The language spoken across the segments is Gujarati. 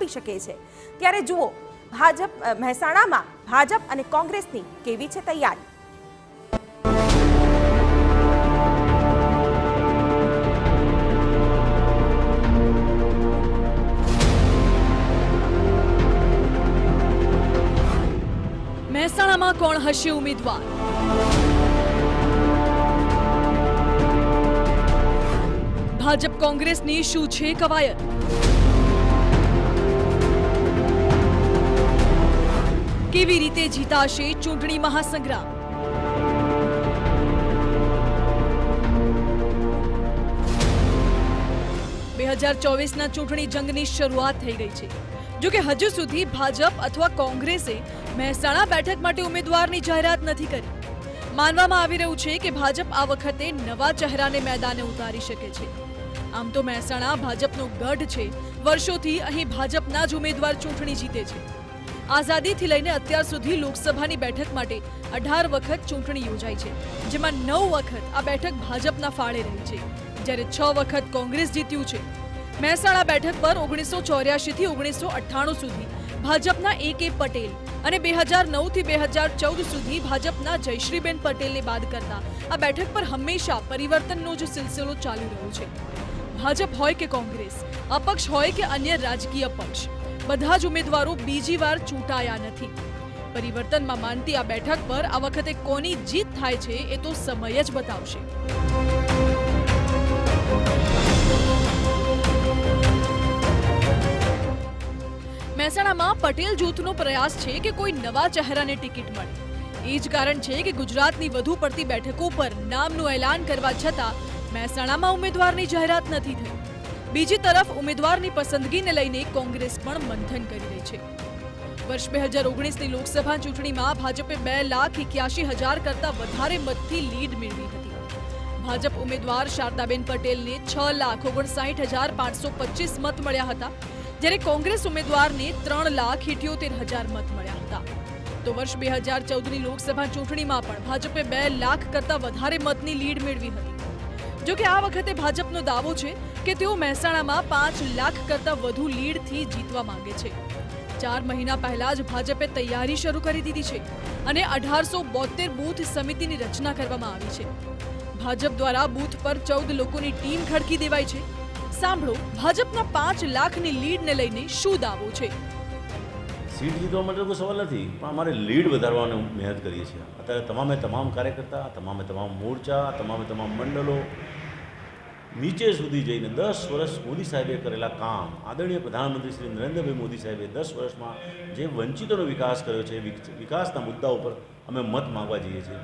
આપી શકે છે। ત્યારે જુઓ મહેસાણામાં ભાજપ અને કોંગ્રેસની કેવી છે તૈયારી। મહેસાણામાં કોણ હશે ઉમેદવાર? ભાજપ કોંગ્રેસની શું છે કવાયત? કેવી રીતે જીતાશે ચૂંટણી મહાસંગ્રામ? બે 2024ના ચૂંટણી જંગની શરૂઆત થઈ ગઈ છે। જો કે હજુ સુધી ભાજપ અથવા કોંગ્રેસે મહેસાણા બેઠક માટે ઉમેદવારની જાહેરાત નથી કરી। માનવામાં આવી રહ્યું છે કે ભાજપ આ વખતે નવા ચહેરાને મેદાને ઉતારી શકે છે। આમ તો મહેસાણા ભાજપનો ગઢ છે। વર્ષોથી અહીં ભાજપના જ ઉમેદવાર ચૂંટણી જીતે છે। આઝાદીથી લઈને અત્યાર સુધી લોકસભાની બેઠક માટે 18 વખત ચૂંટણી યોજાઈ છે, જેમાં 9 વખત આ બેઠક ભાજપના ફાળે રહી છે, જ્યારે 6 વખત કોંગ્રેસ જીત્યું છે। મહેસાણા બેઠક પર 1984 થી 1998 સુધી ભાજપના A.K. પટેલ અને 2009 થી 2014 સુધી ભાજપના જયશ્રીબેન પટેલને બાદ કરતા આ બેઠક પર હંમેશા પરિવર્તનનો જ સિલસિલો ચાલી રહ્યો છે। ભાજપ હોય કે કોંગ્રેસ, અપક્ષ હોય કે અન્ય રાજકીય પક્ષ, બધા જ ઉમેદવારો બીજી વાર ચૂંટાયા નથી। પરિવર્તનમાં માનતી આ બેઠક પર આ વખતે કોની જીત થાય છે એ તો સમય જ બતાવશે। મહેસાણામાં પટેલ જૂથનો પ્રયાસ છે કે કોઈ નવા ચહેરાને ટિકિટ મળે। એ જ કારણ છે કે ગુજરાતની વધુ પડતી બેઠકો પર નામનું એલાન કરવા છતાં મહેસાણામાં ઉમેદવારની જાહેરાત નથી થઈ। બીજી તરફ ઉમેદવારની પસંદગીને લઈને કોંગ્રેસ પણ મંથન કરી રહી છે। વર્ષ 2019ની લોકસભા ચૂંટણીમાં ભાજપે 2,81,000 કરતાં વધારે મતથી લીડ મેળવી હતી। ભાજપ ઉમેદવાર શારદાબેન પટેલને 6,59,525 મત મળ્યા હતા, જ્યારે કોંગ્રેસ ઉમેદવારને 3,78,000 મત મળ્યા હતા। તો વર્ષ 2014ની લોકસભા ચૂંટણીમાં પણ ભાજપે 2 લાખ કરતાં વધારે મતની લીડ મેળવી હતી। જો કે આ વખતે ભાજપનો દાવો છે કે તેઓ મહેસાણામાં 5 લાખ કરતાં વધુ લીડથી જીતવા માંગે છે। 4 મહિના પહેલા જ ભાજપે તૈયારી શરૂ કરી દીધી છે અને 1872 બૂથ સમિતિની રચના કરવામાં આવી છે। ભાજપ દ્વારા બૂથ પર 14 લોકોની ટીમ ખડકી દેવાઈ છે। સાંભળો ભાજપના 5 લાખની લીડને લઈને શું દાવો છે। સીટ જીતવા માટે કોઈ સવાલ નથી, પણ અમારે લીડ વધારવાની મહેનત કરીએ છીએ। અત્યારે તમામ કાર્યકર્તા, તમામ મોરચા, તમામ મંડળો નીચે સુધી જઈને 10 વર્ષ મોદી સાહેબે કરેલા કામ, આદરણીય પ્રધાનમંત્રી શ્રી નરેન્દ્રભાઈ મોદી સાહેબે 10 વર્ષમાં જે વંચિતોનો વિકાસ કર્યો છે, વિકાસના મુદ્દા ઉપર અમે મત માંગવા જઈએ છીએ।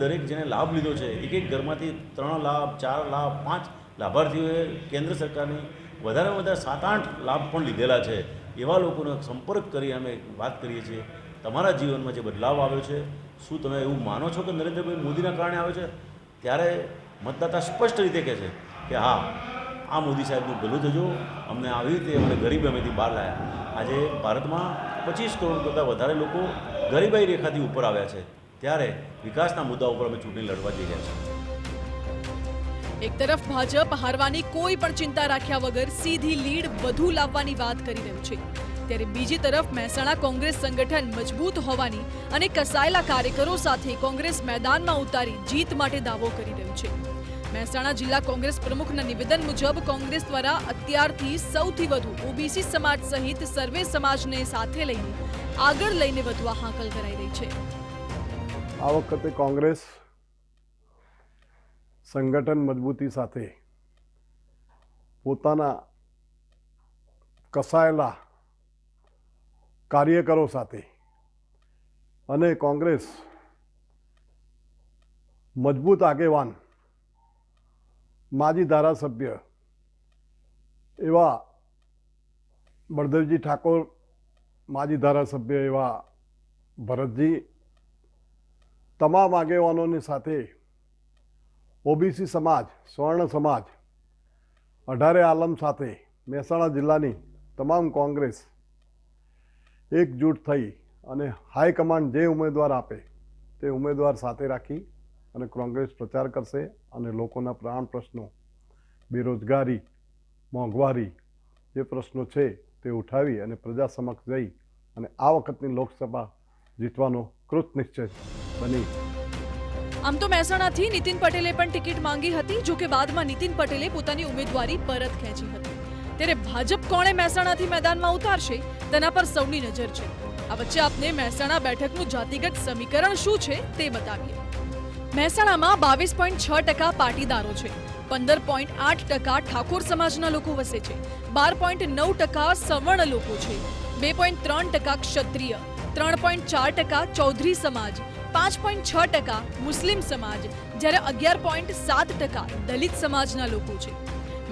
દરેક જેને લાભ લીધો છે, એક ઘરમાંથી 3 લાભ, 4 લાભ, 5 લાભાર્થીઓએ કેન્દ્ર સરકારની વધારેમાં વધારે 7-8 લાભ પણ લીધેલા છે। એવા લોકોનો સંપર્ક કરી અમે વાત કરીએ છીએ, તમારા જીવનમાં જે બદલાવ આવ્યો છે, શું તમે એવું માનો છો કે નરેન્દ્રભાઈ મોદીના કારણે આવ્યો છે? ત્યારે મતદાતા સ્પષ્ટ રીતે કહે છે કે હા, આ મોદી સાહેબનું ભલું થજો, અમને આવી રીતે અમને ગરીબી અમેથી બહાર લાવ્યા। આજે ભારતમાં 25 કરોડ કરતાં વધારે લોકો ગરીબાઈ રેખાથી ઉપર આવ્યા છે, ત્યારે વિકાસના મુદ્દા ઉપર અમે ચૂંટણી લડવા જઈ રહ્યા છીએ। એક તરફ ભાજપ હારવાની કોઈ પણ ચિંતા રાખ્યા વગર સીધી લીડ વધુ લાવવાની વાત કરી રહ્યું છે, ત્યારે બીજી તરફ મહેસાણા કોંગ્રેસ સંગઠન મજબૂત હોવાની અને કસાયેલા કાર્યકરો સાથે કોંગ્રેસ મેદાનમાં ઉતારી જીત માટે દાવો કરી રહ્યું છે। મહેસાણા જિલ્લા કોંગ્રેસ પ્રમુખના નિવેદન મુજબ કોંગ્રેસ દ્વારા અત્યારથી સૌથી વધુ ઓબીસી સમાજ સહિત સર્વે સમાજને સાથે લઈને આગળ લઈને વધવા હાકલ કરાઈ રહી છે। આ વખતે કોંગ્રેસ સંગઠન મજબૂતી સાથે પોતાના કસાયેલા કાર્યકરો સાથે અને કોંગ્રેસ મજબૂત આગેવાન માજી ધારાસભ્ય એવા બળદેવજી ઠાકોર, માજી ધારાસભ્ય એવા ભરતજી, તમામ આગેવાનોની સાથે ઓબીસી સમાજ, સ્વર્ણ સમાજ, 18 આલમ સાથે મહેસાણા જિલ્લાની તમામ કોંગ્રેસ એકજૂટ થઈ અને હાઈકમાન્ડ જે ઉમેદવાર આપે તે ઉમેદવાર સાથે રાખી અને કોંગ્રેસ પ્રચાર કરશે અને લોકોના પ્રાણ પ્રશ્નો, બેરોજગારી, મોંઘવારી જે પ્રશ્નો છે તે તે ઉઠાવી અને પ્રજા સમક્ષ જઈ અને આ વખતની લોકસભા જીતવાનો કૃત નિશ્ચય બની. આમ તો મહેસાણાથી નીતિન પટેલે પણ ટિકિટ માંગી હતી, જો કે બાદમાં નીતિન પટેલે પોતાની ઉમેદવારી પરત ખેંચી હતી. ત્યારે ભાજપ કોણે મહેસાણાથી મેદાનમાં ઉતારશે તેના પર સૌની નજર છે. આ વચ્ચે આપને મહેસાણા બેઠકનું જાતિગત સમીકરણ શું છે તે બતાવીએ. મહેસાણામાં 22.6% પાટીદારો છે, 15.8% ઠાકોર સમાજના લોકો વસે છે, 12.9% સવર્ણ લોકો છે, 2.3% ક્ષત્રિય, 3.4% ચૌધરી સમાજ, 5.6% મુસ્લિમ સમાજ, જ્યારે 11.7% દલિત સમાજના લોકો છે.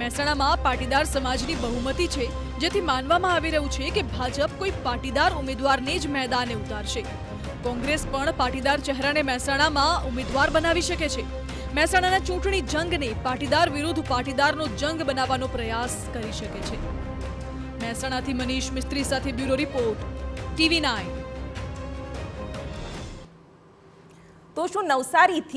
મહેસાણામાં પાટીદાર સમાજની બહુમતી છે, જેથી માનવામાં આવી રહ્યું છે કે ભાજપ કોઈ પાટીદાર ઉમેદવારને જ મેદાને ઉતારશે. કોંગ્રેસ પણ પાટીદાર ચહેરાને મહેસાણામાં ઉમેદવાર બનાવી શકે છે. મહેસાણાના ચૂંટણી જંગને પાટીદાર વિરુદ્ધ પાટીદારનો જંગ બનાવવાનો પ્રયાસ કરી શકે છે. મહેસાણાથી મનીષ મિસ્ત્રી સાથે બ્યુરો રિપોર્ટ, TV9. તો શું નવસારીથી